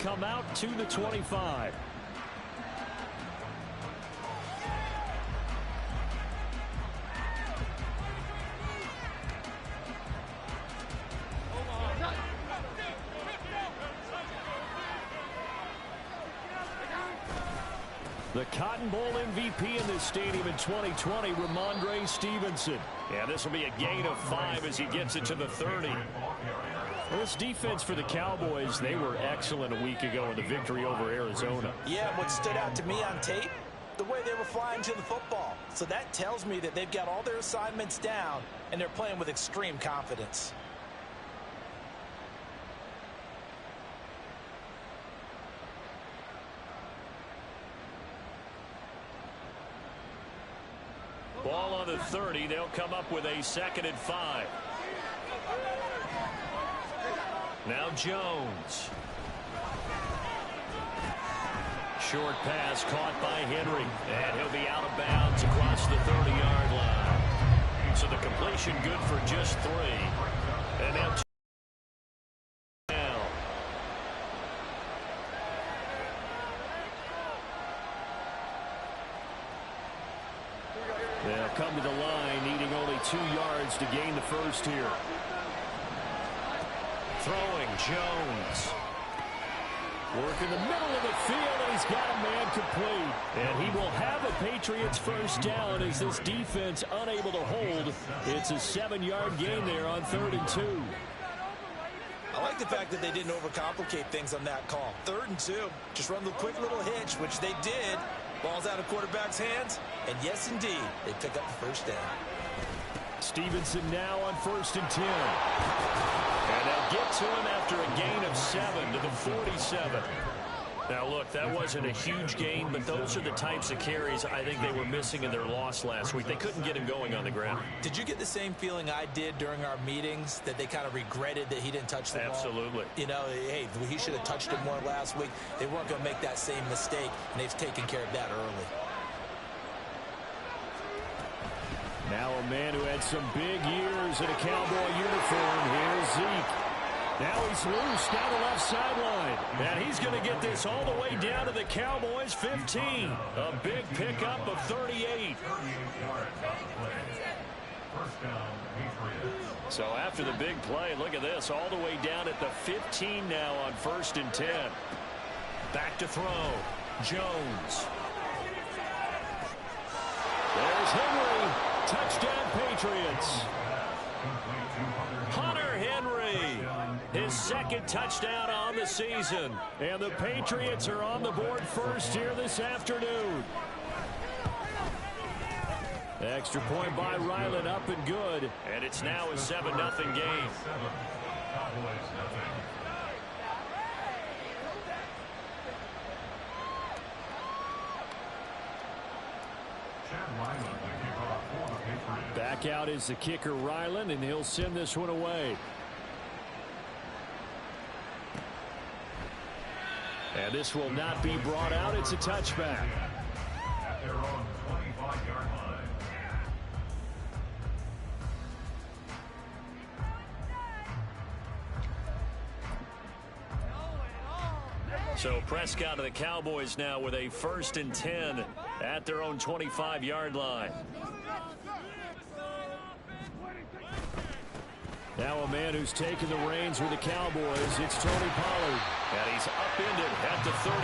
come out to the 25. The Cotton Bowl MVP in this stadium in 2020, Rhamondre Stevenson. Yeah, this will be a gain of 5 as he gets it to the 30. Well, this defense for the Cowboys, they were excellent a week ago in the victory over Arizona. Yeah, what stood out to me on tape, the way they were flying to the football. So that tells me that they've got all their assignments down, and they're playing with extreme confidence. Ball on the 30. They'll come up with a 2nd and 5. Now Jones. Short pass caught by Henry. And he'll be out of bounds across the 30-yard line. So the completion good for just 3. And now they'll come to the line, needing only 2 yards to gain the first here. Throwing, Jones. Working the middle of the field, and he's got a man complete. And he will have a Patriots first down as this defense unable to hold. It's a 7-yard gain there on 3rd and 2. I like the fact that they didn't overcomplicate things on that call. 3rd and 2. Just run the quick little hitch, which they did. Ball's out of quarterback's hands. And yes, indeed, they pick up the first down. Stevenson now on 1st and 10. And they'll get to him after a gain of 7 to the 47. Now, look, that wasn't a huge gain, but those are the types of carries I think they were missing in their loss last week. They couldn't get him going on the ground. Did you get the same feeling I did during our meetings, that they kind of regretted that he didn't touch the ball? Absolutely. You know, hey, he should have touched it more last week. They weren't going to make that same mistake, and they've taken care of that early. Now a man who had some big years in a Cowboy uniform. Here's Zeke. Now he's loose down the left sideline. And he's going to get this all the way down to the Cowboys' 15. A big pickup of 38. So after the big play, look at this. All the way down at the 15 now on 1st and 10. Back to throw. Jones. There's Henry. Touchdown, Patriots. Hunter Henry, his 2nd touchdown on the season. And the Patriots are on the board first here this afternoon. Extra point by Ryland, up and good. And it's now a 7-0 game. Back out is the kicker, Ryland, and he'll send this one away. And this will not be brought out. It's a touchback. At their own 25-yard line. So Prescott of the Cowboys now with a 1st and 10 at their own 25-yard line. Now a man who's taken the reins with the Cowboys, it's Tony Pollard. And he's upended at the 33,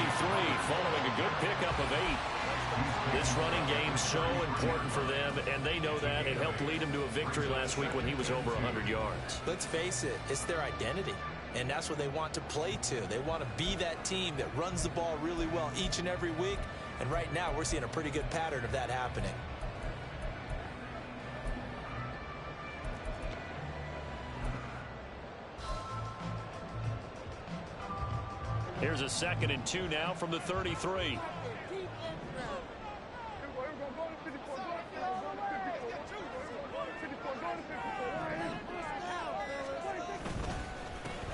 following a good pickup of 8. This running game so important for them, and they know that. It helped lead him to a victory last week when he was over 100 yards. Let's face it, it's their identity. And that's what they want to play to. They want to be that team that runs the ball really well each and every week. And right now, we're seeing a pretty good pattern of that happening. Here's a 2nd and 2 now from the 33.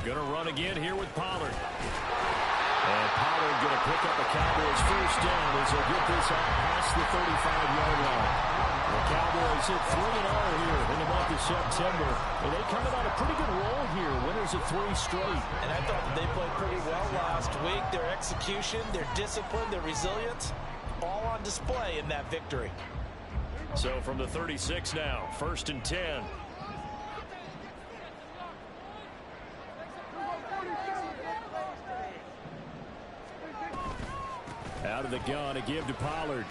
Going to run again here with Pollard. And Pollard going to pick up a Cowboys first down as they'll get this out past the 35-yard line. The Cowboys hit 3-0 here in the month of September. And they coming on a pretty good roll here. Winners of 3 straight. And I thought that they played pretty well last week. technique, their execution, their discipline, their resilience, all on display in that victory. So from the 36 now, 1st and 10. Out of the gun, a give to Pollard.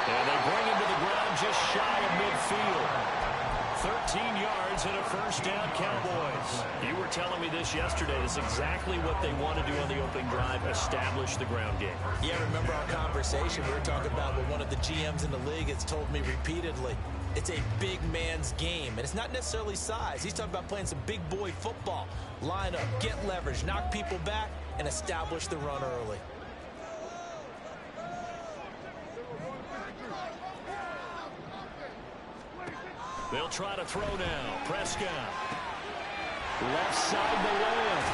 And they bring him to the ground just shy of midfield. 13 yards and a first down, Cowboys. You were telling me this yesterday. This is exactly what they want to do on the opening drive, establish the ground game. Yeah, remember our conversation. We were talking about what one of the GMs in the league has told me repeatedly. It's a big man's game, and it's not necessarily size. He's talking about playing some big boy football. Line up, get leverage, knock people back, and establish the run early. They'll try to throw now. Prescott. Left side to Lamb.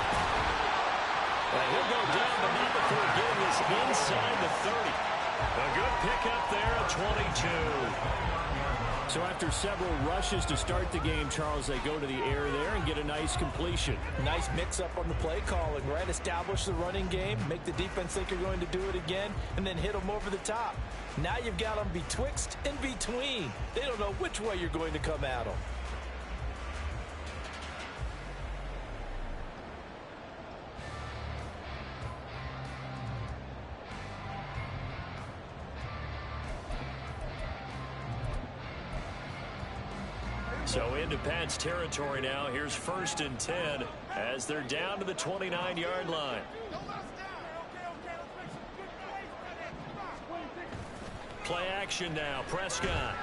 And he'll go down, but not before getting this inside the 30. A good pickup there at 22. So after several rushes to start the game, Charles, they go to the air there and get a nice completion. Nice mix-up on the play calling, right? Establish the running game, make the defense think you're going to do it again, and then hit them over the top. Now you've got them betwixt and between. They don't know which way you're going to come at them. So into Pat's territory now. Here's 1st and 10 as they're down to the 29-yard line. Play action now. Prescott.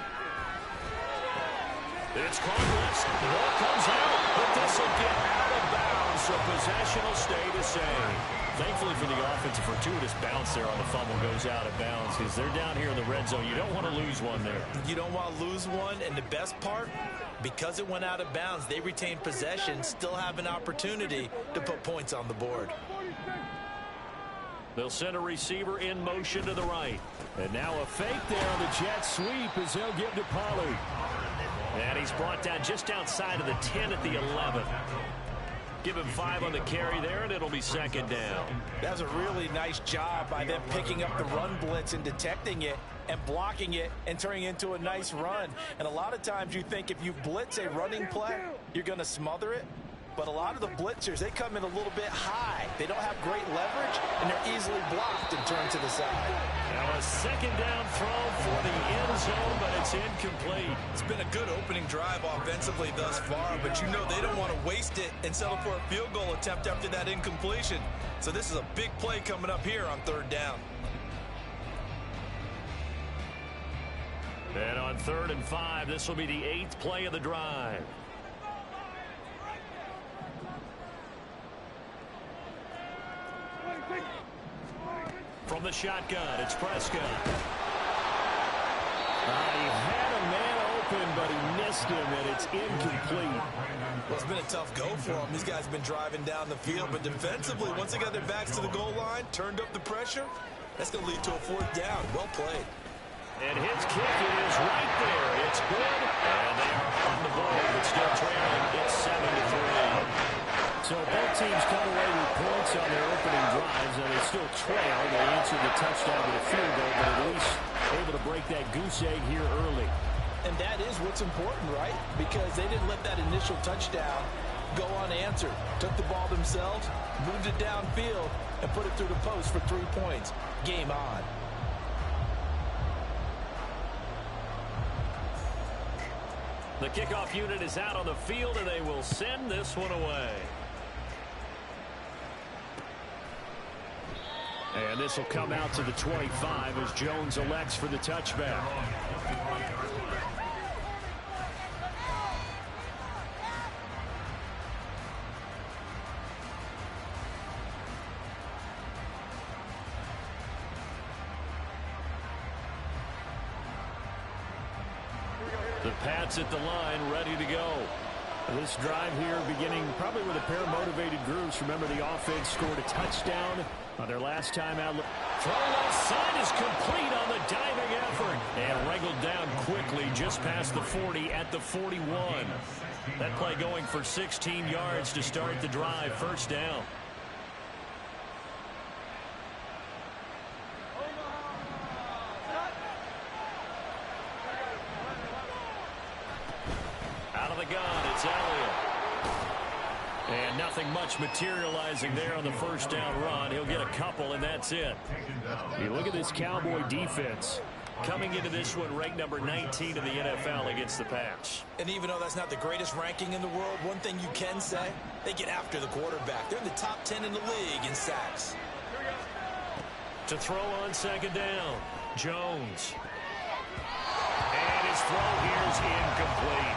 It's caught left. The ball comes out, but this will get out of bounds, so possession will stay the same. Thankfully for the offense, a fortuitous bounce there on the fumble goes out of bounds because they're down here in the red zone. You don't want to lose one there. You don't want to lose one, and the best part, because it went out of bounds, they retain possession, still have an opportunity to put points on the board. They'll send a receiver in motion to the right. And now a fake there on the jet sweep as they'll give to Pollard. And he's brought down just outside of the 10 at the 11. Give him 5 on the carry there, and it'll be 2nd down. That was a really nice job by them picking up the run blitz and detecting it and blocking it and turning it into a nice run. And a lot of times you think if you blitz a running play, you're going to smother it. But a lot of the blitzers, they come in a little bit high. They don't have great leverage, and they're easily blocked and turned to the side. Now a 2nd down throw for the end zone, but it's incomplete. It's been a good opening drive offensively thus far, but you know they don't want to waste it and settle for a field goal attempt after that incompletion. So this is a big play coming up here on 3rd down. And on 3rd and 5, this will be the 8th play of the drive. From the shotgun, it's Prescott. He had a man open, but he missed him, and it's incomplete. Well, it's been a tough go for them. These guys have been driving down the field, but defensively, once they got their backs to the goal line, turned up the pressure, that's going to lead to a 4th down. Well played. And his kick is right there. It's good, and they are on the board, but still trailing. It's 7-3. So both teams come away with points on their opening drives, and they still trail. They answered the touchdown with a field goal, but at least able to break that goose egg here early. And that is what's important, right? Because they didn't let that initial touchdown go unanswered. Took the ball themselves, moved it downfield, and put it through the post for 3 points. Game on. The kickoff unit is out on the field, and they will send this one away. And this will come out to the 25 as Jones elects for the touchback. The Pats at the line, ready to go. This drive here beginning probably with a pair of motivated groups. Remember, the offense scored a touchdown on their last time out. Throw left side is complete on the diving effort. And wrangled down quickly just past the 40 at the 41. That play going for 16 yards to start the drive. 1st down. the gun. It's Elliott. And nothing much materializing there on the first down run. He'll get a couple, and that's it. You look at this Cowboy defense. Coming into this one, ranked number 19 in the NFL against the pass. And even though that's not the greatest ranking in the world, one thing you can say, they get after the quarterback. They're in the top 10 in the league in sacks. To throw on second down, Jones. And his throw here is incomplete.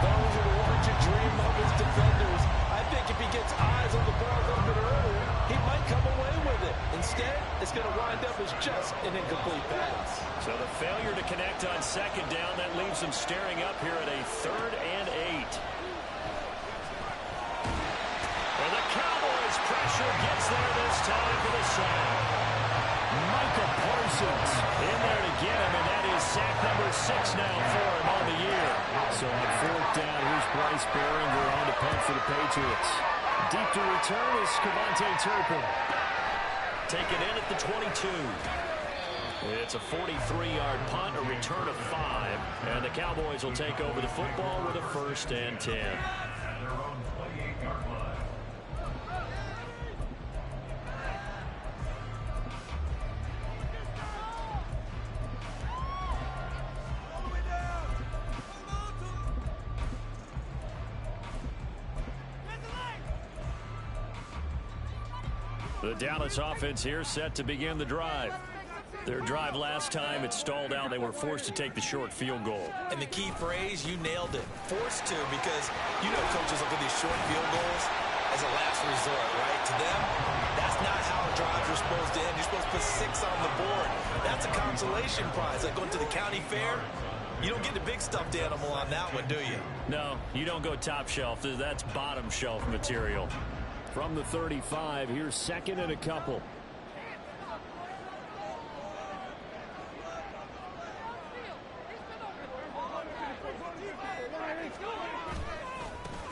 Those are the words you dream of as defenders. I think if he gets eyes on the ball a little bit earlier, he might come away with it. Instead, it's going to wind up as just an incomplete pass. So the failure to connect on second down, that leaves them staring up here at a 3rd and 8. And the Cowboys pressure gets there this time for the sack. Micah Parsons in there to get him, and that is sack number 6 now for him on the year. So on 4th down, here's Bryce Baringer on to punt for the Patriots. Deep to return is Cavante Turpin. Taken in at the 22. It's a 43-yard punt, a return of 5. And the Cowboys will take over the football with a 1st and 10. The Dallas offense here set to begin the drive. Their drive last time, it stalled out. They were forced to take the short field goal. And the key phrase, you nailed it. Forced to, because you know coaches look at these short field goals as a last resort, right? To them, that's not how drives are supposed to end. You're supposed to put 6 on the board. That's a consolation prize. Like going to the county fair, you don't get the big stuffed animal on that one, do you? No, you don't go top shelf. That's bottom shelf material. From the 35, here's 2nd and a couple.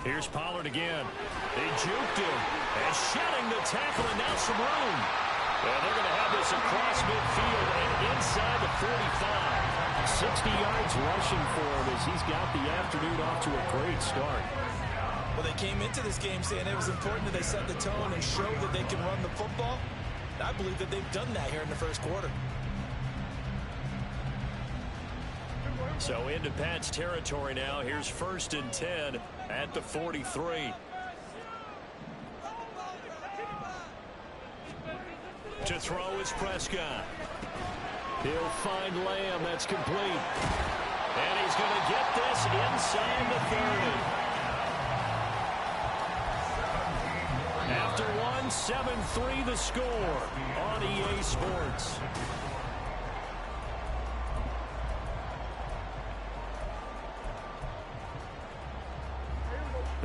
Here's Pollard again. They juked him. And shedding the tackle, and now some room. And they're going to have this across midfield and inside the 45. 60 yards rushing for him as he's got the afternoon off to a great start. Well, they came into this game saying it was important that they set the tone and show that they can run the football. I believe that they've done that here in the first quarter. So into Pat's territory now. Here's 1st and 10 at the 43. To throw is Prescott. He'll find Lamb. That's complete. And he's going to get this inside the 30. After 7-3 the score on EA Sports.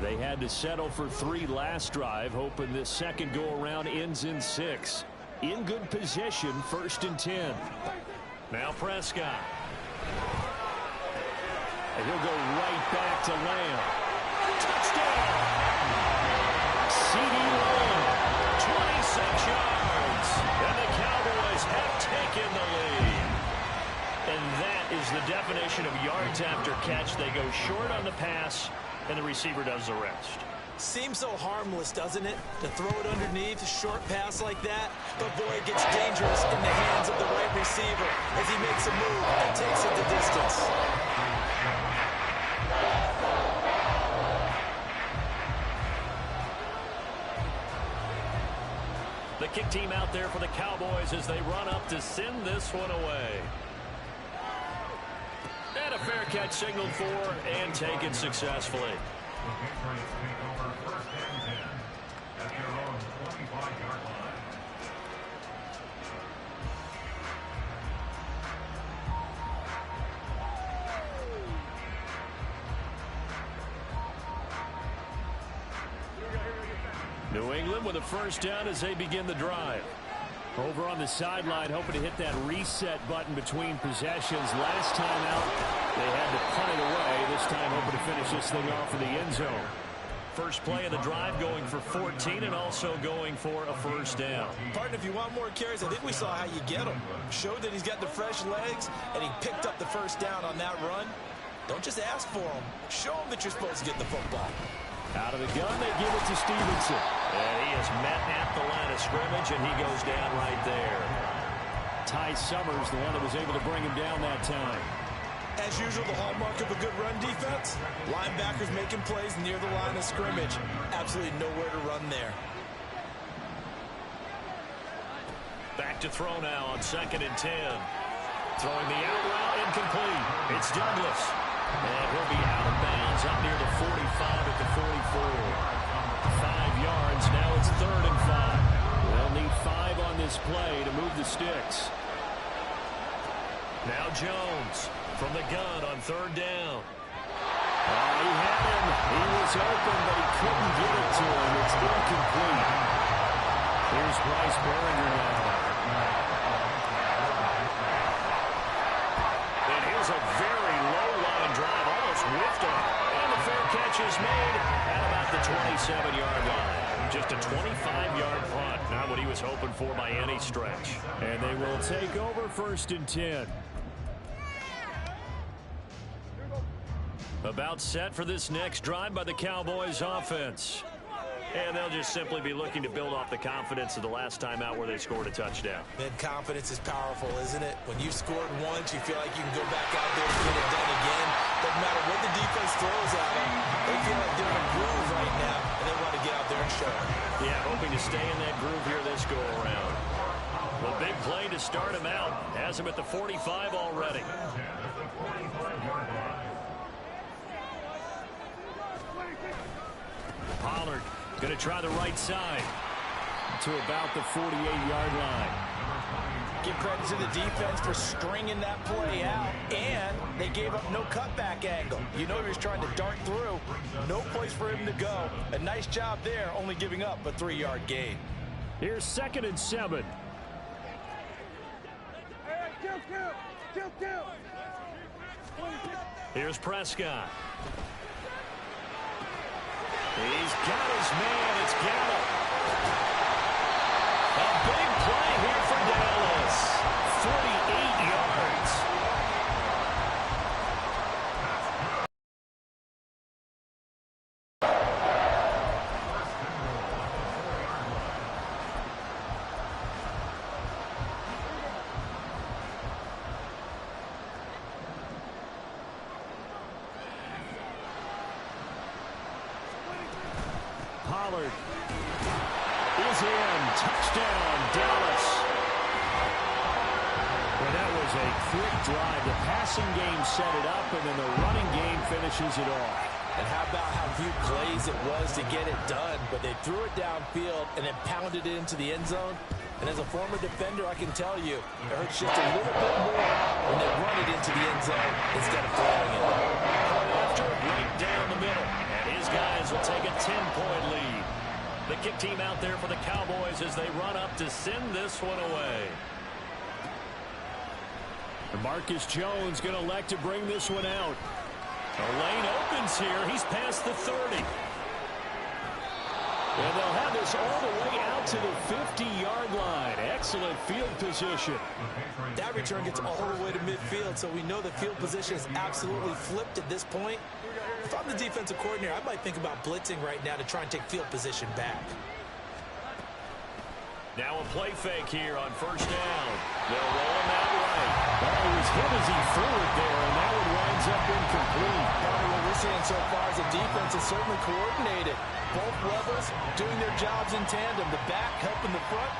They had to settle for 3 last drive, hoping this second go-around ends in 6. In good position, 1st and 10. Now Prescott. And he'll go right back to Lamb. Touchdown! C.D. Lamb, 26 yards. And the Cowboys have taken the lead. And that is the definition of yards after catch. They go short on the pass, and the receiver does the rest. Seems so harmless, doesn't it? To throw it underneath, a short pass like that. But boy, it gets dangerous in the hands of the right receiver as he makes a move and takes it the distance. The kick team out there for the Cowboys as they run up to send this one away. And a fair catch signaled for and taken successfully. New England with a 1st down as they begin the drive. Over on the sideline, hoping to hit that reset button between possessions. Last time out, they had to punt it away. This time, hoping to finish this thing off in the end zone. First play of the drive going for 14 and also going for a 1st down. Partner, if you want more carries, I think we saw how you get him. Showed that he's got the fresh legs, and he picked up the 1st down on that run. Don't just ask for them. Show them that you're supposed to get the football. Out of the gun, they give it to Stevenson. And he is met at the line of scrimmage, and he goes down right there. Ty Summers, the one that was able to bring him down that time. As usual, the hallmark of a good run defense, linebackers making plays near the line of scrimmage. Absolutely nowhere to run there. Back to throw now on 2nd and 10. Throwing the out route, incomplete. It's Douglas. And he'll be out of bounds up near the 45 at the 44. 5 yards. Now it's 3rd and 5. They'll need 5 on this play to move the sticks. Now Jones from the gun on 3rd down. He had him. He was open, but he couldn't get it to him. It's incomplete. Here's Bryce Baringer now. And here's a very low-line drive, almost whiffed on. And the fair catch is made at about the 27-yard line. Just a 25-yard punt. Not what he was hoping for by any stretch. And they will take over 1st and 10. About set for this next drive by the Cowboys offense. And they'll just simply be looking to build off the confidence of the last time out where they scored a touchdown. Man, confidence is powerful, isn't it? When you've scored once, you feel like you can go back out there and get it done again. Doesn't matter what the defense throws at them. They feel like they're in a groove right now, and they want to get out there and show it. Yeah, hoping to stay in that groove here this go-around. Well, big play to start him out. Has him at the 45 already. Pollard going to try the right side to about the 48-yard line. Give credit to the defense for stringing that play out, and they gave up no cutback angle. You know he was trying to dart through. No place for him to go. A nice job there, only giving up a 3-yard gain. Here's 2nd and 7. Here's Prescott. He's got his man. It's Gallup. A big play here for Dallas. 48 yards. Pollard is in. Touchdown, Dallas. Well, that was a quick drive. The passing game set it up, and then the running game finishes it off. And how about how few plays it was to get it done, but they threw it downfield and then pounded it into the end zone. And as a former defender, I can tell you, it hurts just a little bit more when they run it into the end zone instead of throwing it. After a break down the middle, and his guys will take a 10-point lead. The kick team out there for the Cowboys as they run up to send this one away. Marcus Jones going to elect to bring this one out. The lane opens here. He's past the 30. And they'll have this all the way out to the 50-yard line. Excellent field position. That return gets all the way to midfield, so we know the field position is absolutely flipped at this point. If I'm the defensive coordinator, I might think about blitzing right now to try and take field position back. Now a play fake here on 1st down. They'll roll him out right. Well, he was hit as he threw it there, and that one winds up incomplete. What we're seeing so far is the defense is certainly coordinated. Both levels doing their jobs in tandem. The back helping the front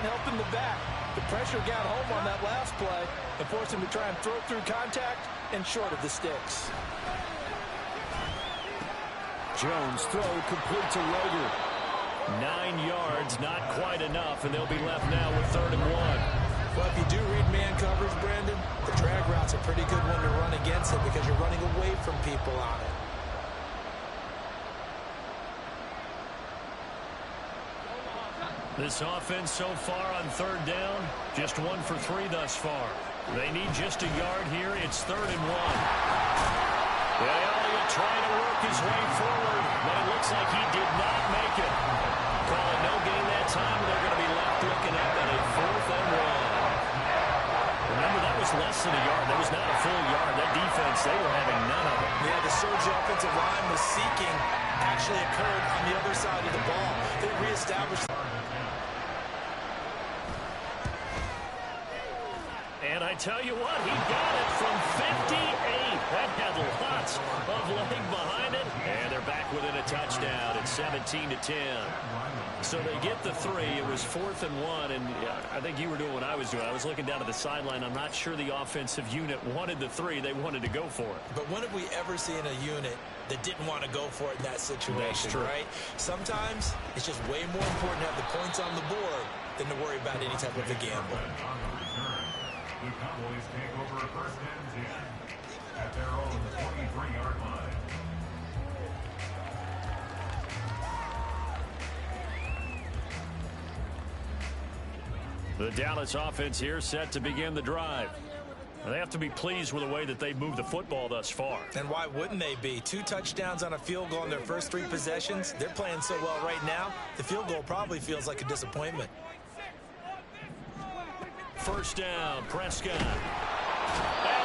helping the back. The pressure got home on that last play and forced him to try and throw through contact and short of the sticks. Jones throw complete to Rager. 9 yards, not quite enough, and they'll be left now with 3rd and 1. Well, if you do read man coverage, Brandon, the drag route's a pretty good one to run against it because you're running away from people on it. This offense so far on 3rd down, just 1 for 3 thus far. They need just a yard here. It's 3rd and 1. Elliott trying to work his way forward, but it looks like he did not make it. Call it no gain that time, and they're going to be left looking up at a 4th and 1. Remember, that was less than a yard. That was not a full yard. That defense, they were having none surge the offensive line was seeking actually occurred on the other side of the ball. They reestablished. And I tell you what, he got it from 58. That had lots of leg behind it. And they're back within a touchdown at 17-10. So they get the 3. It was 4th and 1. And I think you were doing what I was doing. I was looking down at the sideline. I'm not sure the offensive unit wanted the 3. They wanted to go for it. But when have we ever seen a unit that didn't want to go for it in that situation, right? Sometimes it's just way more important to have the points on the board than to worry about any type of a gamble. The Cowboys take over a 1st and 10 at their own 23-yard line. The Dallas offense here set to begin the drive. They have to be pleased with the way that they've moved the football thus far. And why wouldn't they be? 2 touchdowns on a field goal in their first 3 possessions. They're playing so well right now, the field goal probably feels like a disappointment. First down, Prescott. And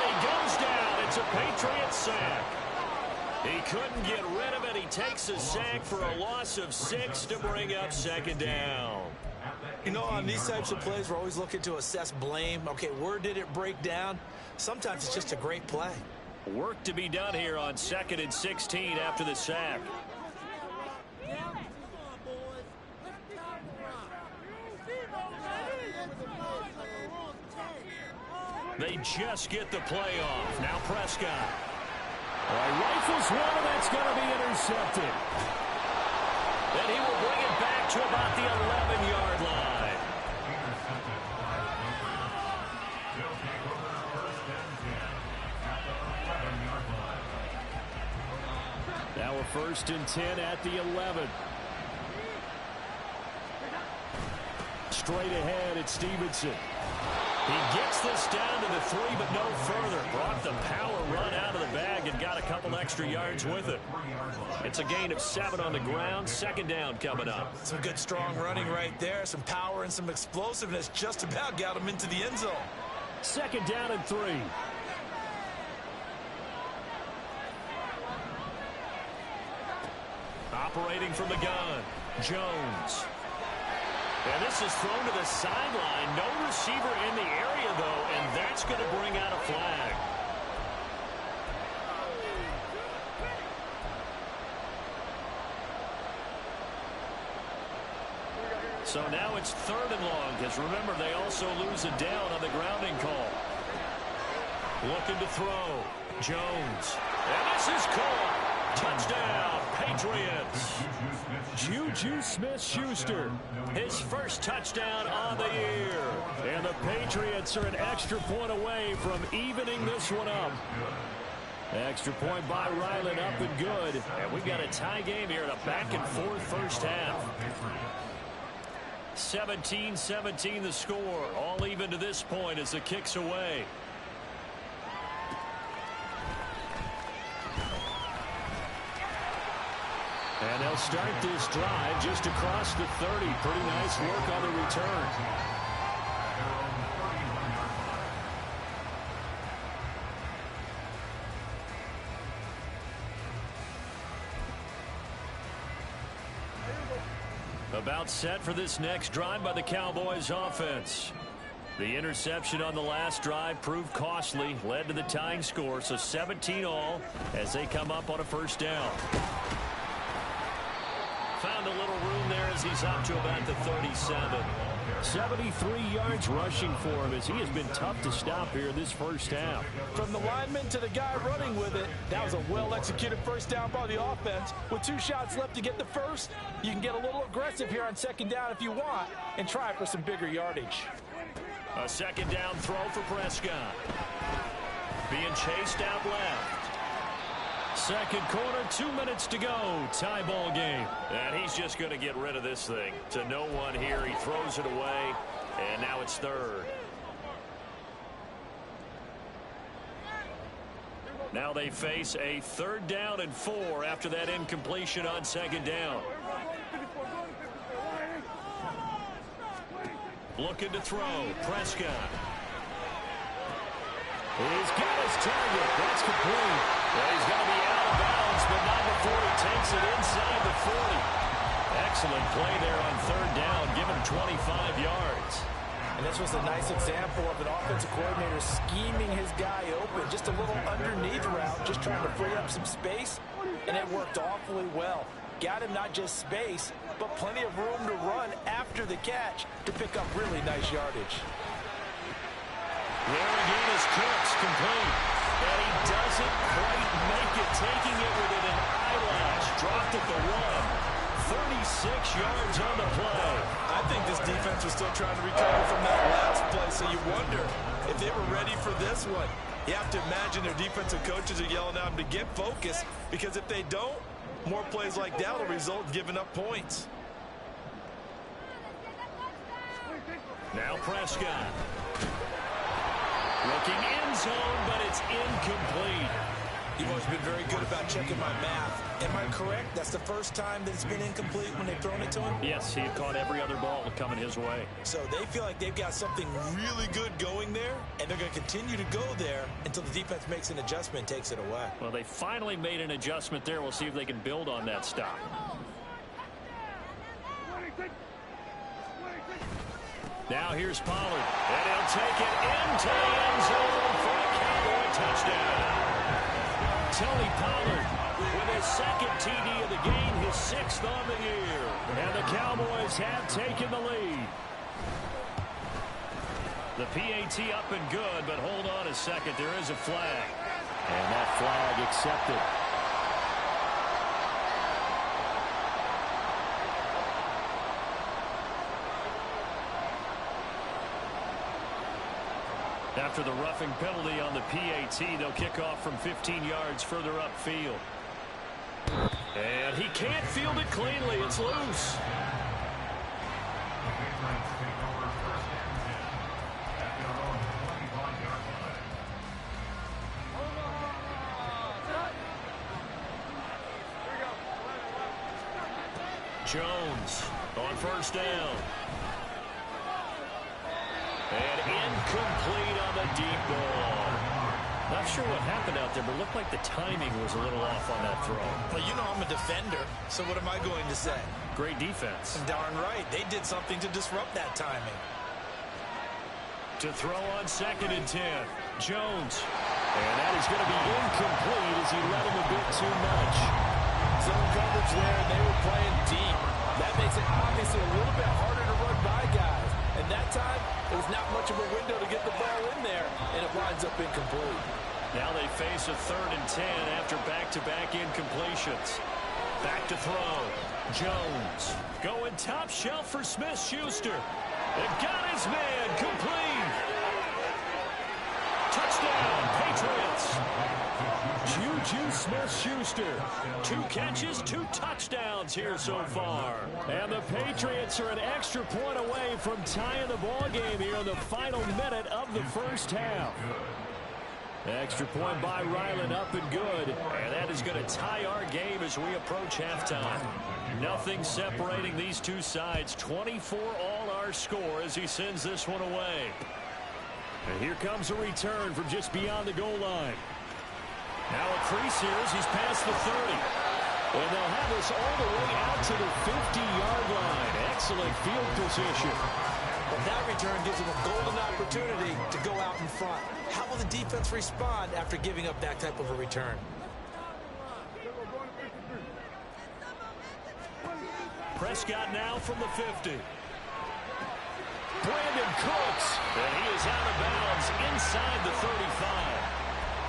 he goes down. It's a Patriots sack. He couldn't get rid of it. He takes a sack for a loss of 6 to bring up 2nd down. You know, on these types of plays, we're always looking to assess blame. Okay, where did it break down? Sometimes it's just a great play. Work to be done here on 2nd and 16 after the sack. They just get the play off. Now Prescott. Rifles one, and that's going to be intercepted. And he will bring it back to about the 11-yard line. They'll take over 1st and 10 at the 11-yard line. Now a 1st and 10 at the 11. Straight ahead, it's Stevenson. He gets this down to the 3, but no further. Brought the power run out of the bag and got a couple extra yards with it. It's a gain of 7 on the ground. 2nd down coming up. Some good, strong running right there. Some power and some explosiveness just about got him into the end zone. 2nd down and 3. Operating from the gun, Jones. And this is thrown to the sideline. No receiver in the area, though, and that's going to bring out a flag. So now it's 3rd and long, because remember, they also lose a down on the grounding call. Looking to throw, Jones. And this is caught. Touchdown, Patriots. Juju Smith-Schuster, his first touchdown on the year. And the Patriots are an extra point away from evening this one up. Extra point by Ryland, up and good. And we've got a tie game here in a back-and-forth first half. 17-17 the score. All even to this point as the kick's away. And they'll start this drive just across the 30. Pretty nice work on the return. About set for this next drive by the Cowboys offense. The interception on the last drive proved costly, led to the tying score, so 17 all as they come up on a 1st down. Found a little room there as he's up to about the 37. 73 yards rushing for him as he has been tough to stop here in this first half. From the lineman to the guy running with it, that was a well-executed 1st down by the offense. With 2 shots left to get the 1st, you can get a little aggressive here on 2nd down if you want and try for some bigger yardage. A 2nd down throw for Prescott. Being chased out left. 2nd quarter, 2 minutes to go. Tie ball game. And he's just going to get rid of this thing. To no one here. He throws it away. And now it's 3rd. Now they face a 3rd down and 4 after that incompletion on 2nd down. Looking to throw. Prescott. He's got his target. That's complete. Well, he's going to be out of but not before he takes it inside the 40. Excellent play there on third down, giving 25 yards. And this was a nice example of an offensive coordinator scheming his guy open. Just a little underneath route, just trying to free up some space, and it worked awfully well. Got him not just space, but plenty of room to run after the catch to pick up really nice yardage. There again is Cooks, complete. And he doesn't quite make it, taking it within an eyelash. Dropped at the 1. 36 yards on the play. I think this defense was still trying to recover from that last play, so you wonder if they were ready for this one. You have to imagine their defensive coaches are yelling at them to get focused, because if they don't, more plays like that will result in giving up points. Now Prescott. Looking end zone, but it's incomplete. You've always been very good about checking my math. Am I correct? That's the first time that it's been incomplete when they've thrown it to him? Yes, he had caught every other ball coming his way. So they feel like they've got something really good going there, and they're going to continue to go there until the defense makes an adjustment and takes it away. Well, they finally made an adjustment there. We'll see if they can build on that stop. Now here's Pollard, and he'll take it into the end zone for a Cowboy touchdown. Tony Pollard with his second TD of the game, his 6th on the year. And the Cowboys have taken the lead. The PAT up and good, but hold on a second. There is a flag. And that flag accepted. After the roughing penalty on the PAT, they'll kick off from 15 yards further upfield. And he can't field it cleanly. It's loose. Jones on first down. And incomplete on the deep ball. Not sure what happened out there, but it looked like the timing was a little off on that throw. Well, you know I'm a defender, so what am I going to say? Great defense. Darn right. They did something to disrupt that timing. To throw on 2nd and 10. Jones. And that is going to be incomplete as he let him a bit too much. Zone coverage there, and they were playing deep. That makes it obviously a little bit harder to run by guys. And that time, it was not much of a window to get the ball in there, and it winds up incomplete. Now they face a 3rd and 10 after back-to-back incompletions. Back to throw. Jones going top shelf for Smith-Schuster. It got his man complete. Touchdown, Patriots. Juju Smith-Schuster. 2 catches, 2 touchdowns here so far. And the Patriots are an extra point away from tying the ball game here in the final minute of the first half. Extra point by Ryland, up and good. And that is going to tie our game as we approach halftime. Nothing separating these two sides. 24 all our score as he sends this one away. And here comes a return from just beyond the goal line. Now a crease here as he's past the 30. And they'll have this all the way out to the 50-yard line. Excellent field position. But that return gives them a golden opportunity to go out in front. How will the defense respond after giving up that type of a return? Prescott now from the 50. Brandon Cooks. And he is out of bounds inside the 35.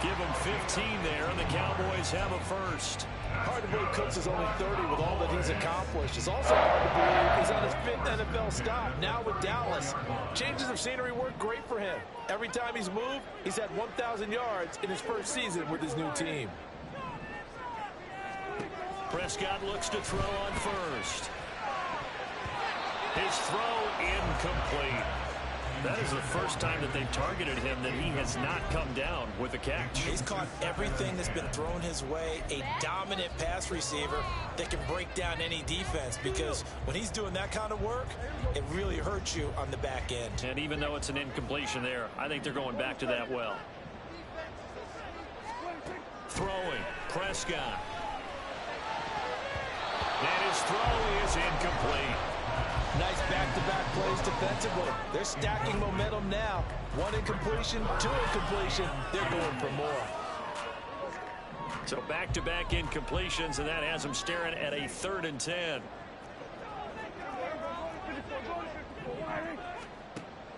Give him 15 there, and the Cowboys have a first. Hard to believe Cooks is only 30 with all that he's accomplished. It's also hard to believe he's on his 5th NFL stop, now with Dallas. Changes of scenery work great for him. Every time he's moved, he's had 1,000 yards in his first season with his new team. Prescott looks to throw on first. His throw incomplete. That is the first time that they've targeted him that he has not come down with a catch. He's caught everything that's been thrown his way. A dominant pass receiver that can break down any defense, because when he's doing that kind of work, it really hurts you on the back end. And even though it's an incompletion there, I think they're going back to that well. Throwing, Prescott. And his throw is incomplete. Nice back-to-back plays defensively. They're stacking momentum now. One incompletion, two incompletion. They're going for more. So back-to-back incompletions, and that has them staring at a 3rd and 10.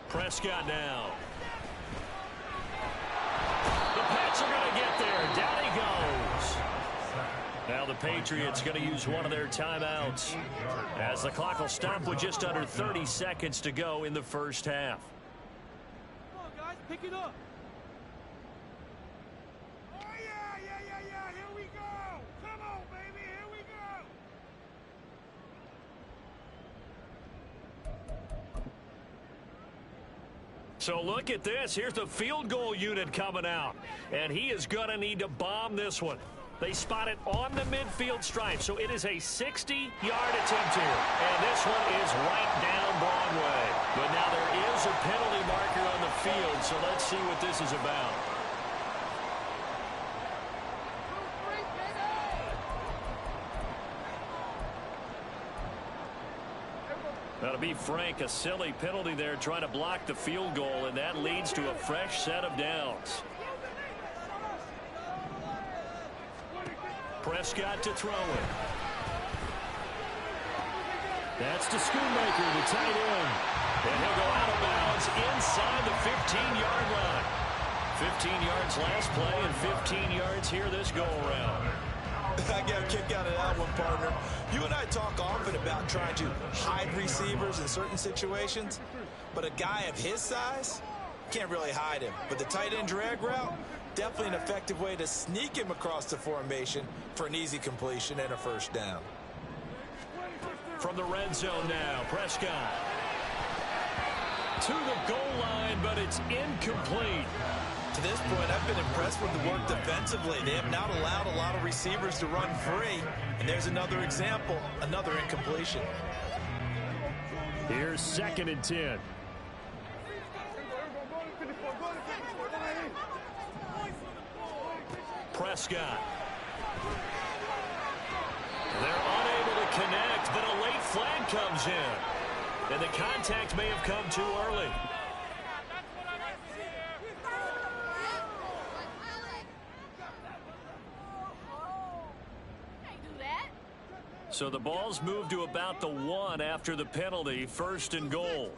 Prescott now. The Pats are going to get there. Down he goes. Now the Patriots going to use one of their timeouts as the clock will stop with just under 30 seconds to go in the first half. Come on, guys, pick it up. Oh, yeah. Here we go. Come on, baby. Here we go. So look at this. Here's the field goal unit coming out. And he is going to need to bomb this one. They spot it on the midfield stripe, so it is a 60-yard attempt here. And this one is right down Broadway. But now there is a penalty marker on the field, so let's see what this is about. Now, to be frank, a silly penalty there trying to block the field goal, and that leads to a fresh set of downs. Prescott to throw it. That's to Schoonmaker, the tight end. And he'll go out of bounds inside the 15-yard line. 15 yards last play and 15 yards here this go-around. I got a kick out of that one, partner. You and I talk often about trying to hide receivers in certain situations, but a guy of his size can't really hide him. But the tight end drag route, definitely an effective way to sneak him across the formation for an easy completion and a first down. From the red zone now, Prescott to the goal line, but it's incomplete. To this point, I've been impressed with the work defensively. They have not allowed a lot of receivers to run free. And there's another example, another incompletion. Here's 2nd and 10. Prescott. They're unable to connect, but a late flag comes in. And the contact may have come too early. So the ball's moved to about the 1 after the penalty, 1st and goal.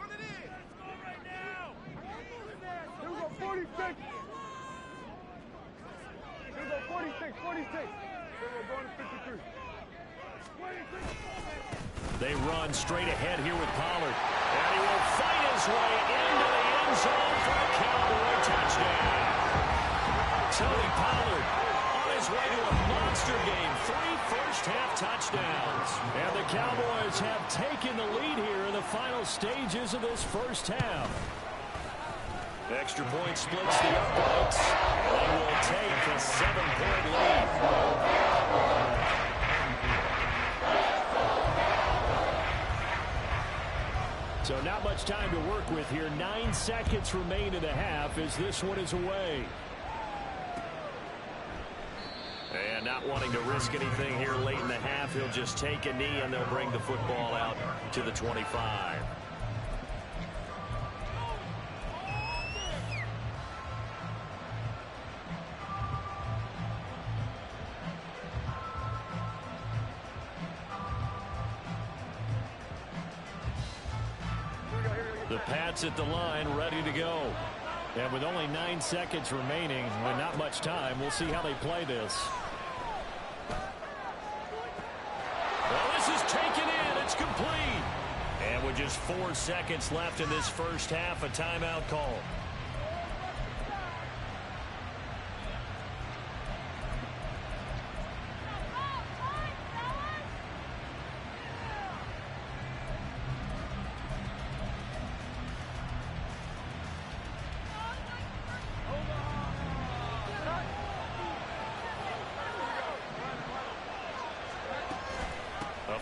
They run straight ahead here with Pollard. And he will fight his way into the end zone for a Cowboy touchdown. Tony Pollard on his way to a monster game. 3 first-half touchdowns. And the Cowboys have taken the lead here in the final stages of this first half. Extra point splits the uprights. They will take a 7-point lead. So not much time to work with here. 9 seconds remain in the half as this one is away. And not wanting to risk anything here late in the half, he'll just take a knee and they'll bring the football out to the 25. The Pats at the line, ready to go. And with only 9 seconds remaining and not much time, we'll see how they play this. Well, this is taken in. It's complete. And with just 4 seconds left in this first half, a timeout call.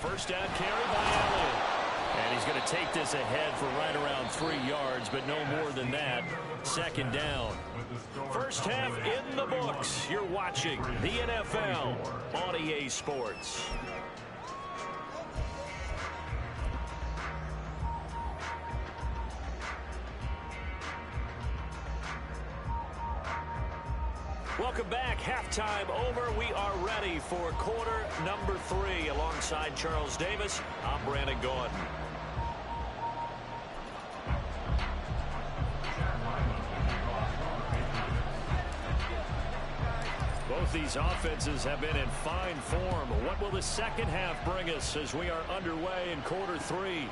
First down carry by Elliott. And he's going to take this ahead for right around 3 yards, but no more than that. 2nd down. First half in the books. You're watching the NFL on EA Sports. Welcome back. Halftime over. We are ready for quarter number 3. Alongside Charles Davis, I'm Brandon Gaudin. Both these offenses have been in fine form. What will the second half bring us as we are underway in quarter 3?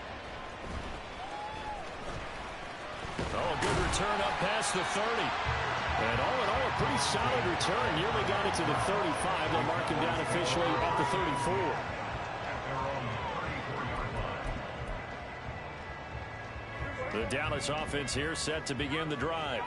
Oh, a good return up past the 30. And all in all, a pretty solid return. Nearly got it to the 35. They'll mark him down officially at the 34. The Dallas offense here set to begin the drive.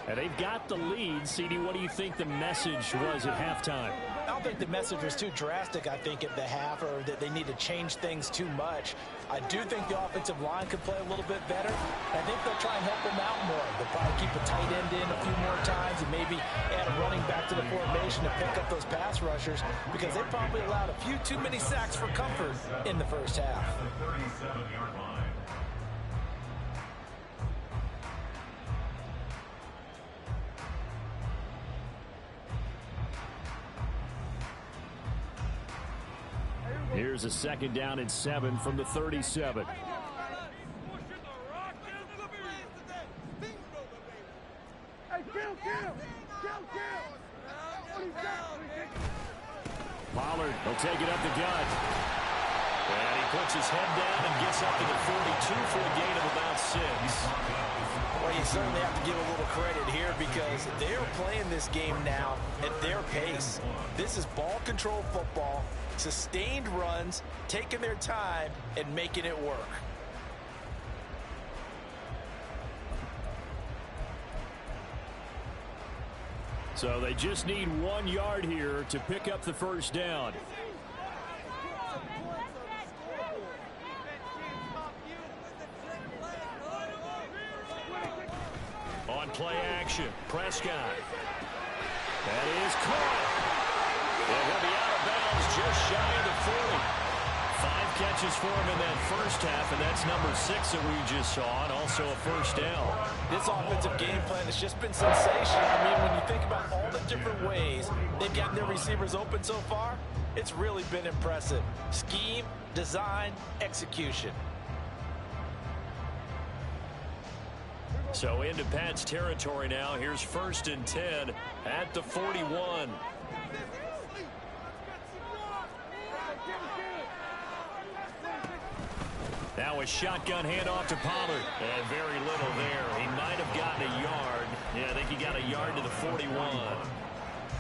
And they've got the lead. CD, what do you think the message was at halftime? I don't think the message was too drastic, I think, at the half, or that they need to change things too much. I do think the offensive line could play a little bit better. I think they'll try and help them out more. They'll probably keep a tight end in a few more times and maybe add a running back to the formation to pick up those pass rushers, because they probably allowed a few too many sacks for comfort in the first half. The 37-yard line. Here's a 2nd down and 7 from the 37. Pollard will take it up the gut. And he puts his head down and gets up to the 42 for a gain of about 6. Well, you certainly have to give a little credit here, because they're playing this game now at their pace. This is ball control football, sustained runs, taking their time and making it work. So they just need 1 yard here to pick up the first down. On play action, Prescott. That is caught. And he'll be out of bounds just shy of the 40. 5 catches for him in that first half, and that's number 6 that we just saw, and also a first down. This offensive game plan has just been sensational. I mean, when you think about all the different ways they've gotten their receivers open so far, it's really been impressive. Scheme, design, execution. So into Pat's territory now. Here's 1st and 10 at the 41. Now a shotgun handoff to Pollard. And very little there. He might have gotten a yard. Yeah, I think he got a yard to the 41.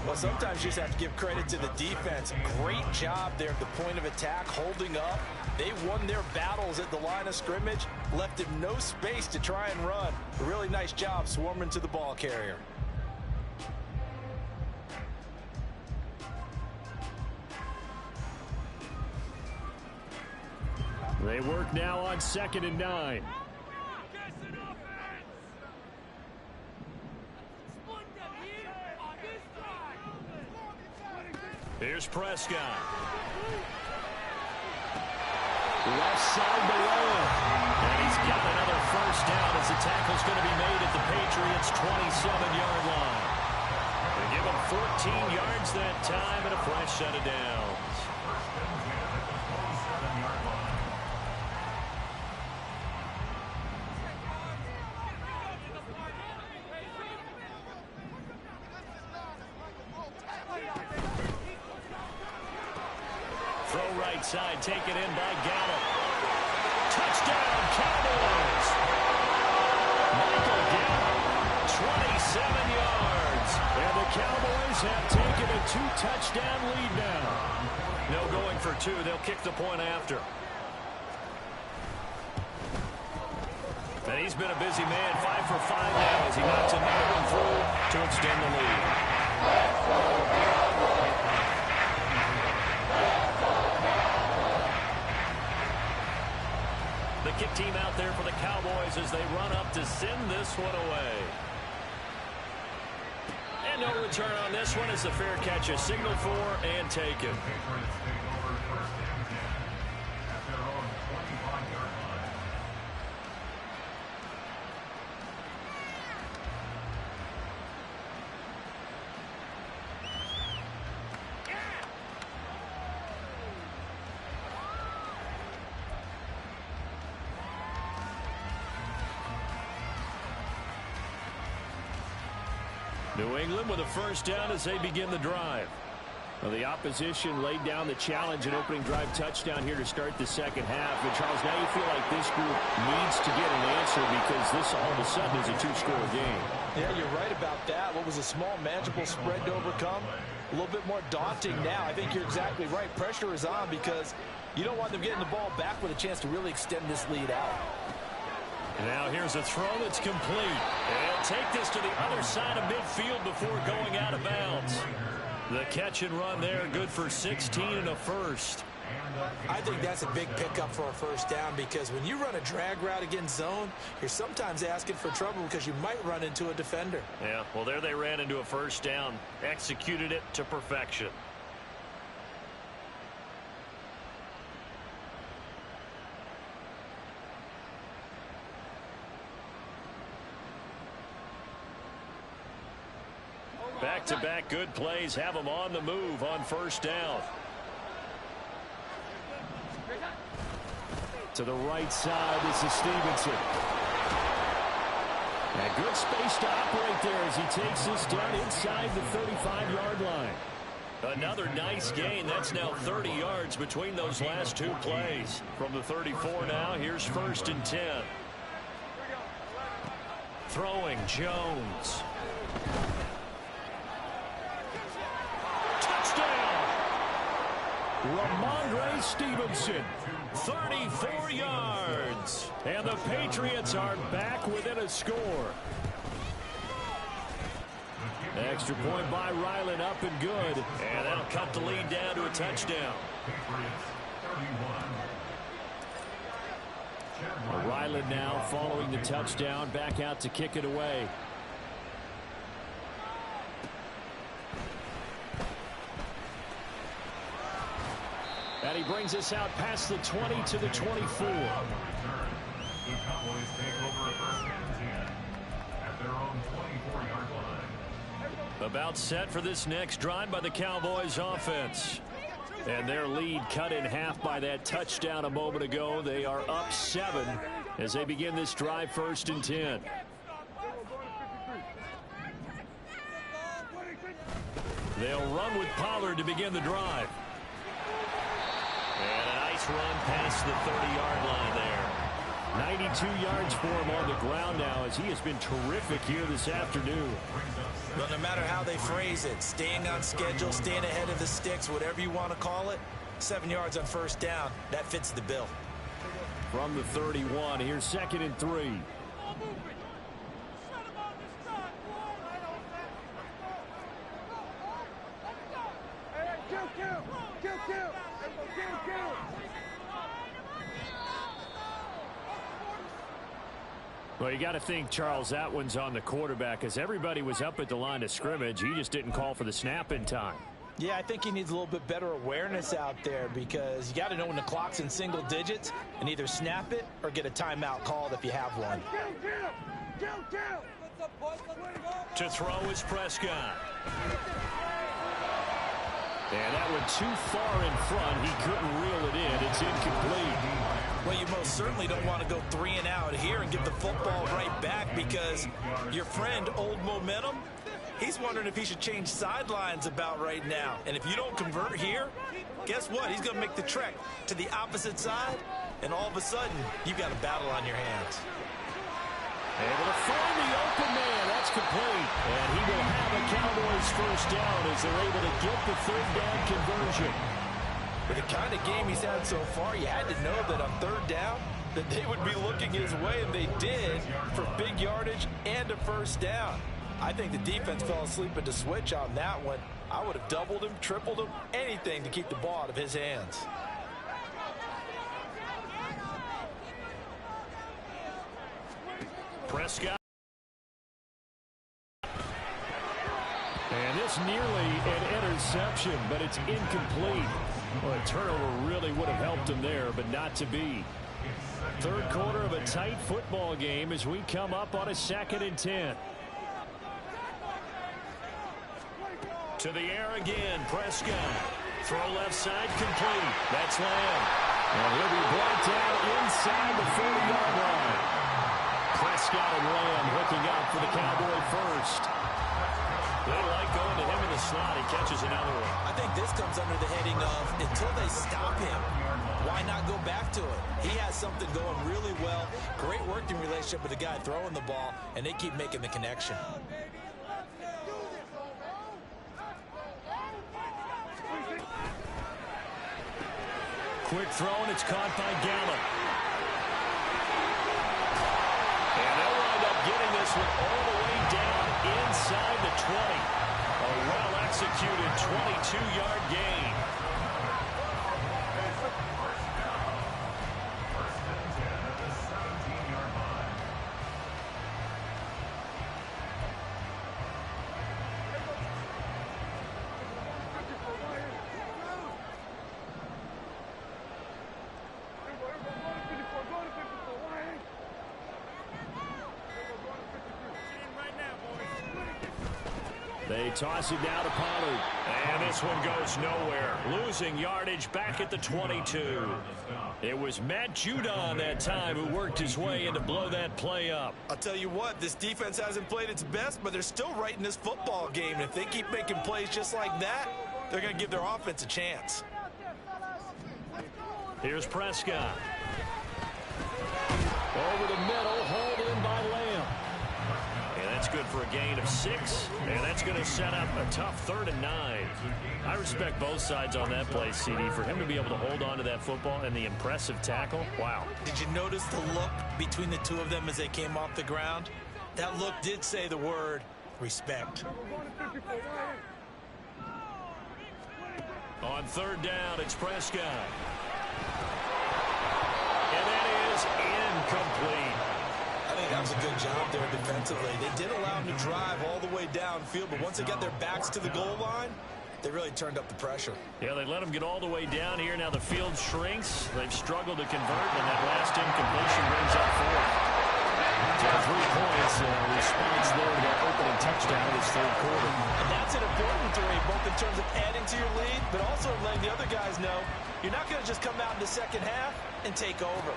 Well, sometimes you just have to give credit to the defense. Great job there at the point of attack, holding up. They won their battles at the line of scrimmage, left him no space to try and run. A really nice job swarming to the ball carrier. They work now on 2nd and 9. Here's Prescott. Left side below him. And he's got another first down as the tackle's going to be made at the Patriots' 27-yard line. They give him 14 yards that time and a fresh set of downs. Throw right side, taken in by Gallup. Touchdown, Cowboys! Michael Gallup, 27 yards. And the Cowboys have taken a 2-touchdown lead now. No going for 2. They'll kick the point after. And he's been a busy man, 5 for 5 now as he knocks another one through to extend the lead. The kick team out there for the Cowboys as they run up to send this one away. And no return on this one as the fair catch is signaled for and taken. New England with a first down as they begin the drive. Well, the opposition laid down the challenge and opening drive touchdown here to start the second half. And, Charles, now you feel like this group needs to get an answer because this all of a sudden is a two-score game. Yeah, you're right about that. What was a small, manageable spread to overcome? A little bit more daunting now. I think you're exactly right. Pressure is on because you don't want them getting the ball back with a chance to really extend this lead out. And now here's a throw that's complete. And take this to the other side of midfield before going out of bounds. The catch and run there, good for 16 and a first. I think that's a big pickup for a first down because when you run a drag route against zone, you're sometimes asking for trouble because you might run into a defender. Yeah, well, there they ran into a first down, executed it to perfection. Back-to-back good plays have them on the move on first down. To the right side, this is Stevenson. And good space to operate there as he takes this down inside the 35-yard line. Another nice gain. That's now 30 yards between those last two plays. From the 34 now, here's 1st and 10. Throwing Jones. Ramondre Stevenson, 34 yards. And the Patriots are back within a score. Extra point by Ryland, up and good. And that'll cut the lead down to a touchdown. Ryland now following the touchdown, back out to kick it away. And he brings us out past the 20 to the 24. The Cowboys take over a first and 10 at their own 24-yard line. About set for this next drive by the Cowboys offense. And their lead cut in half by that touchdown a moment ago. They are up 7 as they begin this drive, 1st and 10. They'll run with Pollard to begin the drive. And a nice run past the 30-yard line there. 92 yards for him on the ground now as he has been terrific here this afternoon. Well, no matter how they phrase it, staying on schedule, staying ahead of the sticks, whatever you want to call it, 7 yards on first down, that fits the bill. From the 31, here's 2nd and 3. Well, you got to think, Charles, that one's on the quarterback as everybody was up at the line of scrimmage. He just didn't call for the snap in time. Yeah, I think he needs a little bit better awareness out there because you got to know when the clock's in single digits and either snap it or get a timeout called if you have one. To throw is Prescott. And that went too far in front. He couldn't reel it in. It's incomplete. Well, you most certainly don't want to go 3 and out here and get the football right back because your friend, Old Momentum, he's wondering if he should change sidelines about right now. And if you don't convert here, guess what? He's going to make the trek to the opposite side, and all of a sudden, you've got a battle on your hands. Able to find the open man. That's complete. And he will have a Cowboys first down as they're able to get the 3rd down conversion. With the kind of game he's had so far, you had to know that on 3rd down that they would be looking his way, and they did for big yardage and a first down. I think the defense fell asleep at the switch on that one. I would have doubled him, tripled him, anything to keep the ball out of his hands. Prescott. And this nearly an interception, but it's incomplete. Well, a turnover really would have helped him there, but not to be. 3rd quarter of a tight football game as we come up on a 2nd and 10. To the air again, Prescott. Throw left side, complete. That's Lamb. And he'll be brought down inside the 40-yard line. Prescott and Lamb hooking up for the Cowboy first. They like going to him in the slot. He catches another one. I think this comes under the heading of until they stop him, why not go back to it? He has something going really well. Great working relationship with the guy throwing the ball, and they keep making the connection. Quick throw, and it's caught by Gallup. And they'll wind up getting this one all the way down inside the 20. A well-executed 22-yard gain. They toss it down to Pollard. And this one goes nowhere. Losing yardage back at the 22. It was Matt Judon that time who worked his way in to blow that play up. I'll tell you what, this defense hasn't played its best, but they're still right in this football game. And if they keep making plays just like that, they're going to give their offense a chance. Here's Prescott. Over the middle, hauled in by Lamb. And that's good for a gain of 6. And that's going to set up a tough 3rd and 9. I respect both sides on that play, CD. For him to be able to hold on to that football and the impressive tackle, wow. Did you notice the look between the two of them as they came off the ground? That look did say the word respect. On 3rd down, it's Prescott. And that is incomplete. I think that was a good job there defensively. They did allow them to drive all the way downfield, but once they got their backs to the goal line, they really turned up the pressure. Yeah, they let them get all the way down here. Now the field shrinks. They've struggled to convert, and that last incompletion brings up 4th. So 3 points, response there to that opening touchdown in this 3rd quarter. And that's an important 3, both in terms of adding to your lead, but also letting the other guys know you're not going to just come out in the second half and take over.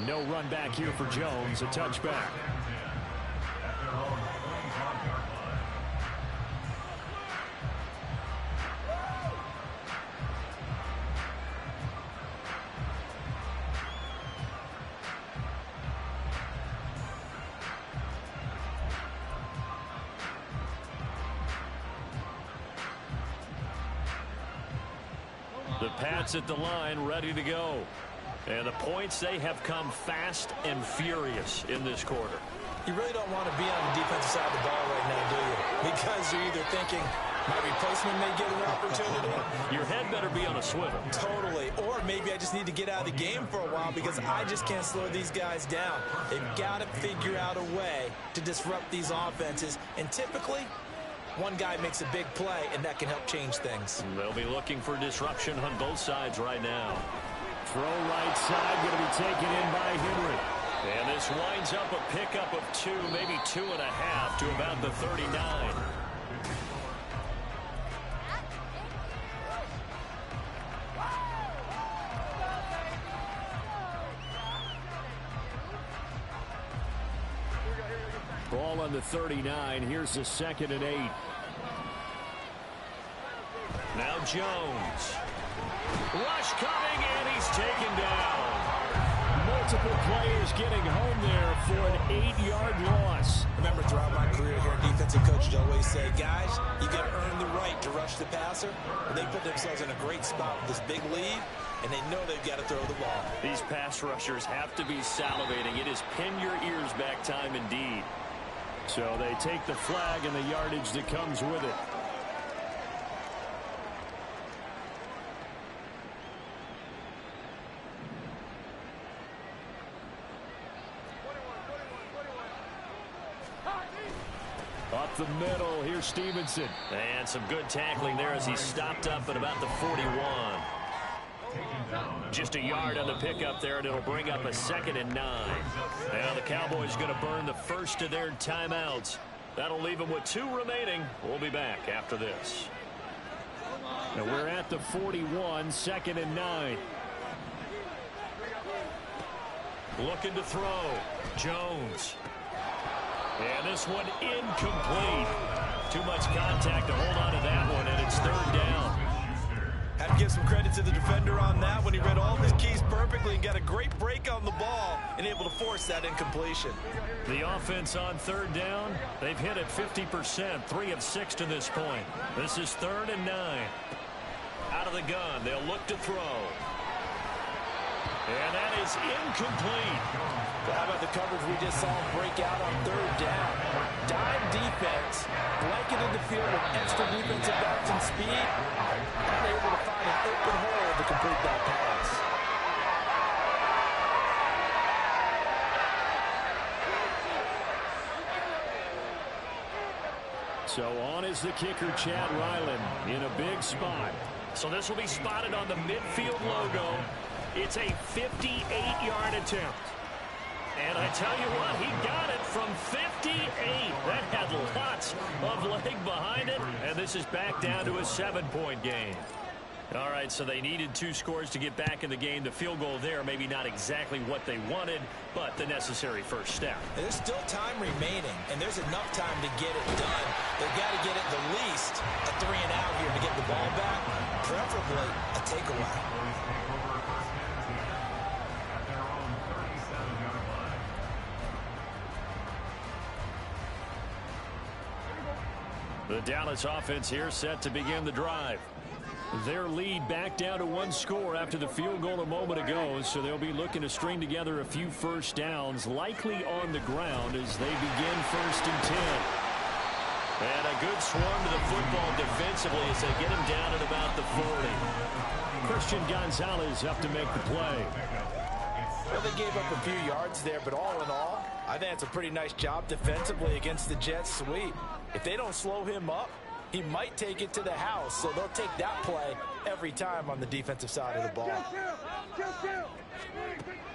No run back here for Jones, a touchback. The Pats at the line, ready to go. And the points, they have come fast and furious in this quarter. You really don't want to be on the defensive side of the ball right now, do you? Because you're either thinking, my replacement may get an opportunity. Your head better be on a swivel. Totally. Or maybe I just need to get out of the game for a while because I just can't slow these guys down. They've got to figure out a way to disrupt these offenses. And typically, one guy makes a big play, and that can help change things. They'll be looking for disruption on both sides right now. Throw right side, going to be taken in by Henry. And this winds up a pickup of 2, maybe 2.5 to about the 39. Ball on the 39. Here's the 2nd and 8. Now Jones. Rush coming, and he's taken down. Multiple players getting home there for an 8-yard loss. Remember, throughout my career here, defensive coaches always say, guys, you got to earn the right to rush the passer. And they put themselves in a great spot with this big lead, and they know they've got to throw the ball. These pass rushers have to be salivating. It is pin your ears back time indeed. So they take the flag and the yardage that comes with it. Up the middle, here's Stevenson. And some good tackling there as he stopped up at about the 41. Just a yard on the pickup there, and it'll bring up a 2nd and 9. Now the Cowboys going to burn the first of their timeouts. That'll leave them with 2 remaining. We'll be back after this. Now we're at the 41, 2nd and 9. Looking to throw. Jones. And this one incomplete. Too much contact to hold on to that one, and it's third down. Had to give some credit to the defender on that when he read all of his keys perfectly and got a great break on the ball and able to force that incompletion. The offense on third down, they've hit it 50%, 3 of 6 to this point. This is 3rd and 9. Out of the gun, they'll look to throw. And that is incomplete. How about the coverage we just saw him break out on third down? Dime defense, blanketed the field with extra defensive backs and speed, and they were able to find an open hole to complete that pass. So on is the kicker, Chad Ryland, in a big spot. So this will be spotted on the midfield logo. It's a 58-yard attempt. And I tell you what, he got it from 58. That had lots of leg behind it. And this is back down to a 7-point game. All right, so they needed 2 scores to get back in the game. The field goal there, maybe not exactly what they wanted, but the necessary first step. There's still time remaining, and there's enough time to get it done. They've got to get at the least a 3 and out here to get the ball back, preferably a takeaway. The Dallas offense here set to begin the drive. Their lead back down to 1 score after the field goal a moment ago, so they'll be looking to string together a few first downs, likely on the ground as they begin 1st and 10. And a good swarm to the football defensively as they get him down at about the 40. Christian Gonzalez up to make the play. Well, they gave up a few yards there, but all in all, I think it's a pretty nice job defensively against the Jets sweep. If they don't slow him up, he might take it to the house, so they'll take that play every time on the defensive side of the ball.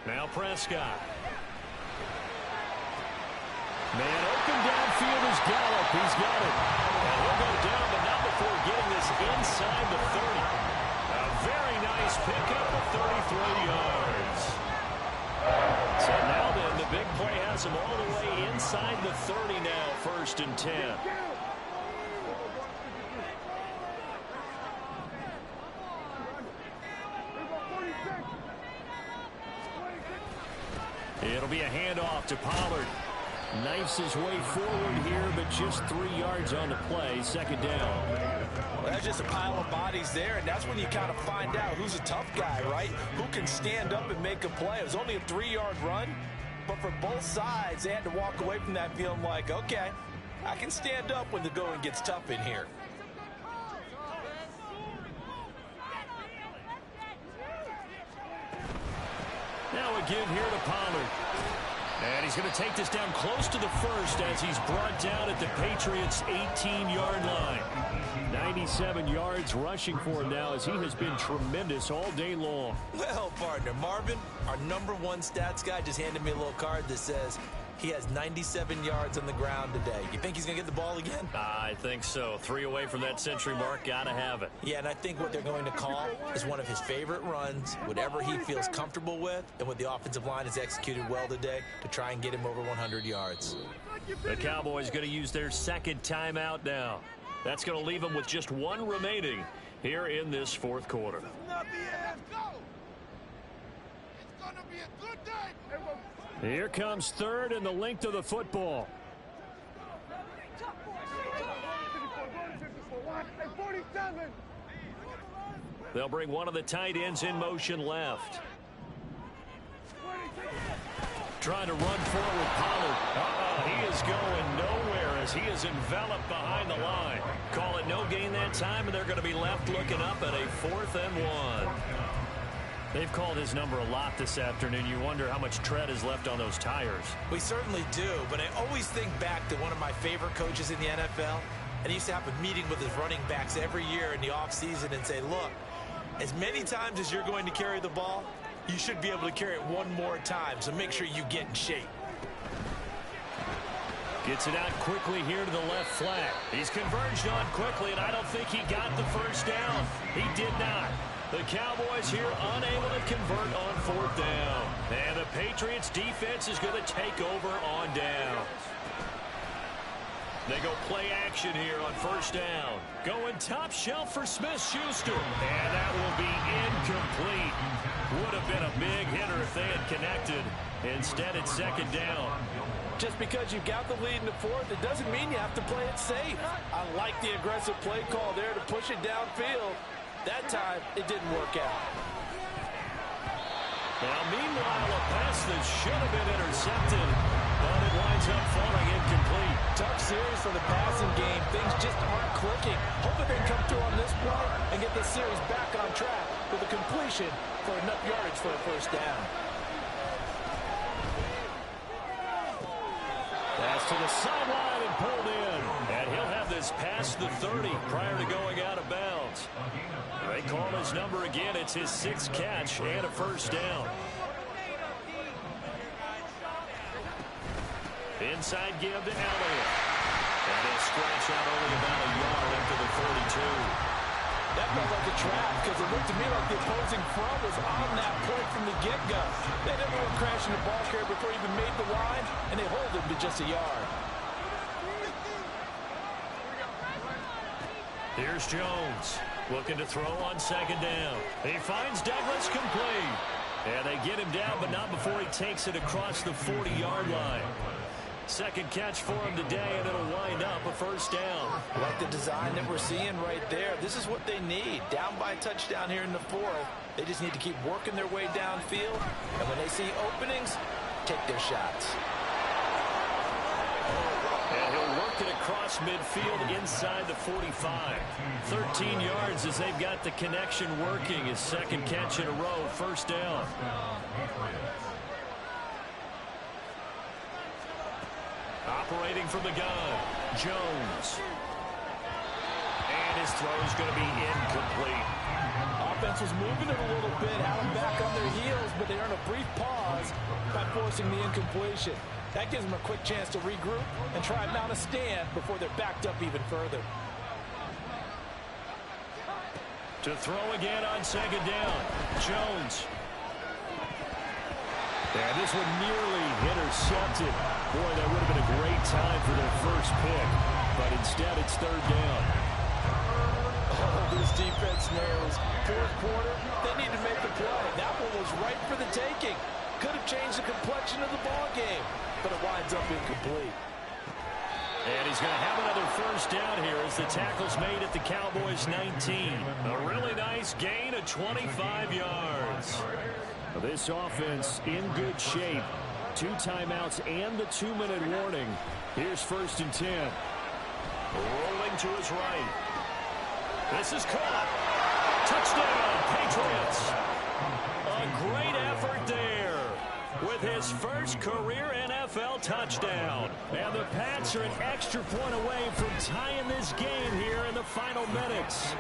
Now Prescott. Man open downfield is Gallup. He's got it. And he'll go down, but not before getting this inside the 30. A very nice pickup of 33 yards. So now then, the big play has him all the way inside the 30 now, 1st and 10. It'll be a handoff to Pollard. Knifes his way forward here, but just 3 yards on the play. 2nd down. Well, that's just a pile of bodies there, and that's when you kind of find out who's a tough guy, right? Who can stand up and make a play. It was only a 3-yard run, but for both sides, they had to walk away from that feeling like, okay, I can stand up when the going gets tough in here. Now again here to Pollard. And he's going to take this down close to the 1st as he's brought down at the Patriots' 18-yard line. 97 yards rushing for him now as he has been tremendous all day long. Well, partner, Marvin, our #1 stats guy, just handed me a little card that says he has 97 yards on the ground today. You think he's going to get the ball again? I think so. 3 away from that century mark. Got to have it. Yeah, and I think what they're going to call is one of his favorite runs, whatever he feels comfortable with, and what the offensive line has executed well today to try and get him over 100 yards. The Cowboys going to use their 2nd timeout now. That's going to leave them with just 1 remaining here in this 4th quarter. Here comes 3rd and the length of the football. They'll bring one of the tight ends in motion left. Trying to run forward with Pollard. He is going nowhere as he is enveloped behind the line. Call it no gain that time, and they're going to be left looking up at a 4th and 1. They've called his number a lot this afternoon. You wonder how much tread is left on those tires. We certainly do, but I always think back to one of my favorite coaches in the NFL, and he used to have a meeting with his running backs every year in the offseason and say, look, as many times as you're going to carry the ball, you should be able to carry it 1 more time, so make sure you get in shape. Gets it out quickly here to the left flat. He's converged on quickly, and I don't think he got the 1st down. He did not. The Cowboys here unable to convert on 4th down. And the Patriots defense is going to take over on down. They go play action here on first down. Going top shelf for Smith-Schuster. And that will be incomplete. Would have been a big hitter if they had connected. Instead, it's second down. Just because you got the lead in the fourth, it doesn't mean you have to play it safe. I like the aggressive play call there to push it downfield. That time, it didn't work out. Now, meanwhile, a pass that should have been intercepted, but it winds up falling incomplete. Tough series for the passing game. Things just aren't clicking. Hoping they can come through on this play and get the series back on track with a completion for enough yardage for a first down. Pass to the sideline and pulled in. And he'll have this past the 30 prior to going out of bounds. They call his number again. It's his 6th catch and a first down. Inside give to Elliott. And he'll scratch out only about a yard into the 42. That felt like a trap because it looked to me like the opposing front was on that play from the get-go. They didn't want to crash in the ball carrier before he even made the line, and they hold him to just a yard. Here's Jones looking to throw on second down. He finds Douglas complete. And they get him down, but not before he takes it across the 40-yard line. Second catch for him today, and it'll wind up a first down. Like the design that we're seeing right there. This is what they need. Down by a touchdown here in the fourth. They just need to keep working their way downfield. And when they see openings, take their shots. And he'll work it across midfield inside the 45. 13 yards as they've got the connection working. His second catch in a row, first down. Operating from the gun, Jones. And his throw is going to be incomplete. Offense was moving it a little bit, had them back on their heels, but they earn a brief pause by forcing the incompletion. That gives them a quick chance to regroup and try and mount a stand before they're backed up even further. To throw again on second down, Jones. And this one nearly intercepted. Boy, that would have been a great time for their first pick. But instead, it's third down. Oh, this defense knows. Fourth quarter, they need to make the play. That one was right for the taking. Could have changed the complexion of the ball game, but it winds up incomplete. And he's going to have another first down here as the tackle's made at the Cowboys' 19. A really nice gain of 25 yards. This offense in good shape. 2 timeouts and the 2-minute warning. Here's first and 10. Rolling to his right. This is caught. Touchdown, Patriots. A great effort there with his first career NFL touchdown. And the Pats are an extra point away from tying this game here in the final minutes.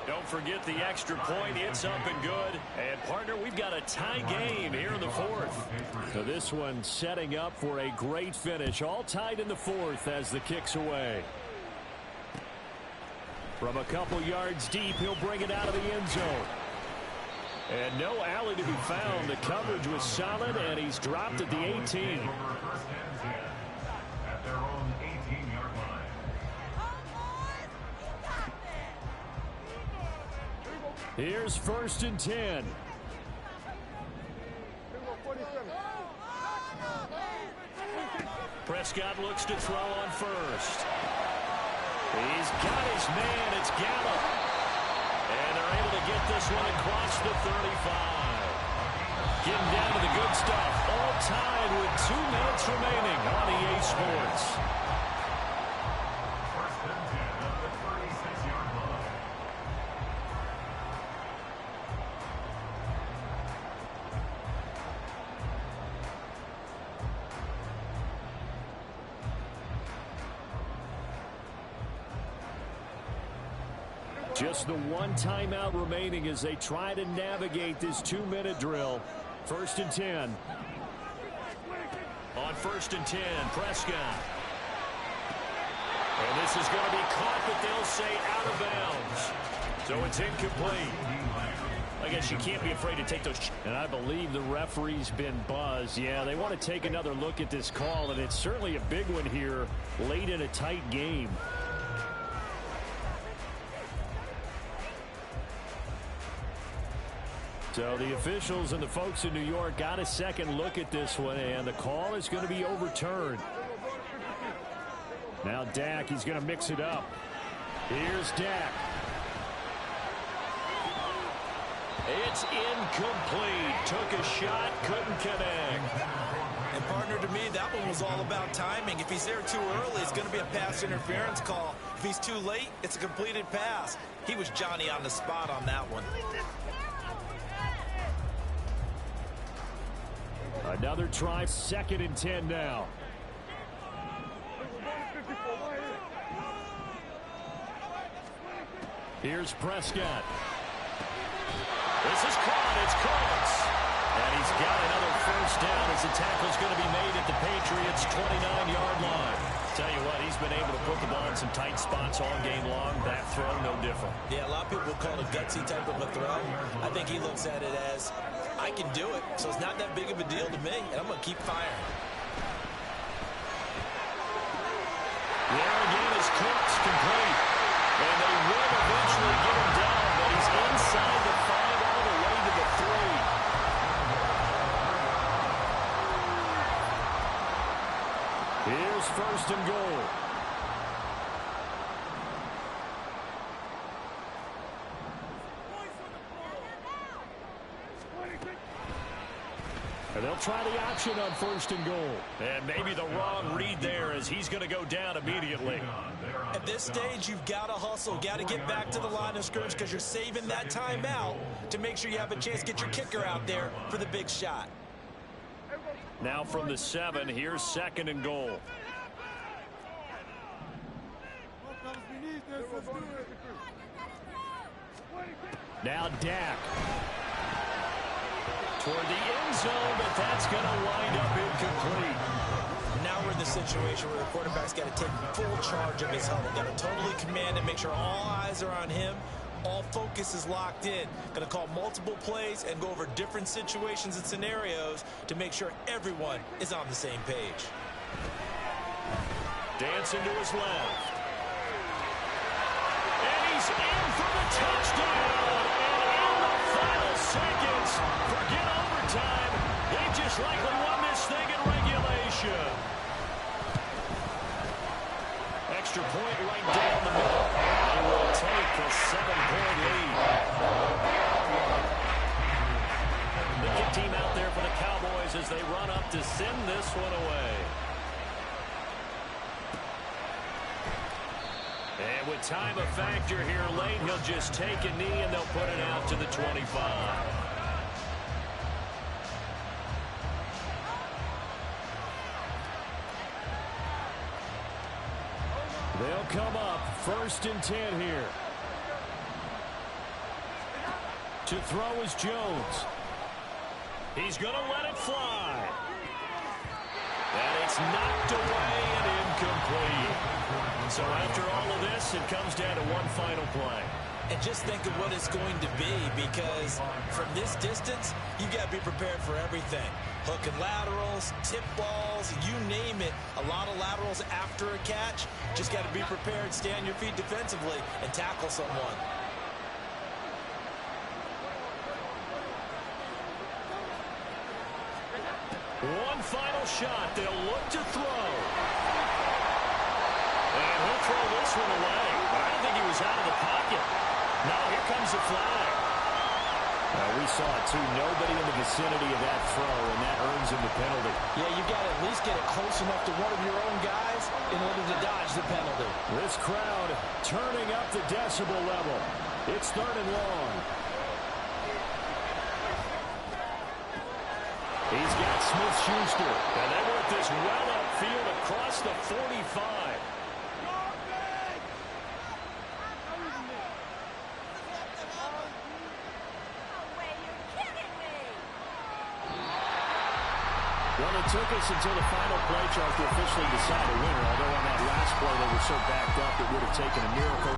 Don't forget the extra point. It's up and good. And, partner, we've got a tie game here in the fourth. So this one setting up for a great finish. All tied in the fourth as the kick's away. From a couple yards deep, he'll bring it out of the end zone. And no alley to be found. The coverage was solid, and he's dropped at the 18. At their own 18-yard line. Here's first and 10. Prescott looks to throw on first. He's got his man. It's Gallup. And they're able to get this one across the 35. Getting down to the good stuff. All tied with 2 minutes remaining on EA Sports. First and 10 at the 36-yard line. Just the 1 timeout remaining as they try to navigate this 2-minute drill. First and 10. On first and 10, Prescott. And this is going to be caught, but they'll say out of bounds. So it's incomplete. I guess you can't be afraid to take those. And I believe the referee's been buzzed. Yeah, they want to take another look at this call, and it's certainly a big one here late in a tight game. So the officials and the folks in New York got a second look at this one, and the call is going to be overturned. Now Dak, he's going to mix it up. Here's Dak. It's incomplete. Took a shot, couldn't connect. And partner, to me, that one was all about timing. If he's there too early, it's going to be a pass interference call. If he's too late, it's a completed pass. He was Johnny on the spot on that one. Another try, 2nd and 10 now. Here's Prescott. This is caught. It's Coates. And he's got another first down as the tackle's going to be made at the Patriots' 29-yard line. Tell you what, he's been able to put the ball in some tight spots all game long. That throw, no different. Yeah, a lot of people call it a gutsy type of a throw. I think he looks at it as, I can do it, so it's not that big of a deal to me, and I'm going to keep firing. There again is Coates, complete. And they will eventually get him down, but he's inside the 5 all the way to the 3. Here's 1st and goal. And they'll try the option on 1st and goal. And maybe the wrong read there as he's going to go down immediately. At this stage, you've got to hustle, got to get back to the line of scrimmage because you're saving that timeout to make sure you have a chance to get your kicker out there for the big shot. Now from the 7, here's 2nd and goal. Now Dak. Toward the end zone, but that's going to wind up incomplete. Now we're in the situation where the quarterback's got to take full charge of his huddle. Got to totally command and make sure all eyes are on him. All focus is locked in. Going to call multiple plays and go over different situations and scenarios to make sure everyone is on the same page. Dancing to his left. And he's in for the touchdown. And in the final seconds, forget overtime. They just likely won this thing in regulation. Extra point right down the middle. They will take a 7-point lead. The good team out there for the Cowboys as they run up to send this one away. And with time a factor here late, he'll just take a knee and they'll put it out to the 25. They'll come up 1st and 10 here. To throw is Jones. He's going to let it fly. And it's knocked away and incomplete. So after all of this, it comes down to one final play. And just think of what it's going to be, because from this distance, you've got to be prepared for everything. Hook and laterals, tip balls, you name it. A lot of laterals after a catch. Just got to be prepared, stay on your feet defensively, and tackle someone. One final shot. They'll look to throw. And he'll throw this one away. But I don't think he was out of the pocket. No, here comes the flag. We saw it, too. Nobody in the vicinity of that throw, and that earns him the penalty. Yeah, you've got to at least get it close enough to one of your own guys in order to dodge the penalty. This crowd turning up the decibel level. It's 3rd and long. He's got Smith-Schuster. And they work this well upfield across the 45. Well, it took us until the final play chart to officially decide a winner, although on that last play they were so backed up it would have taken a miracle.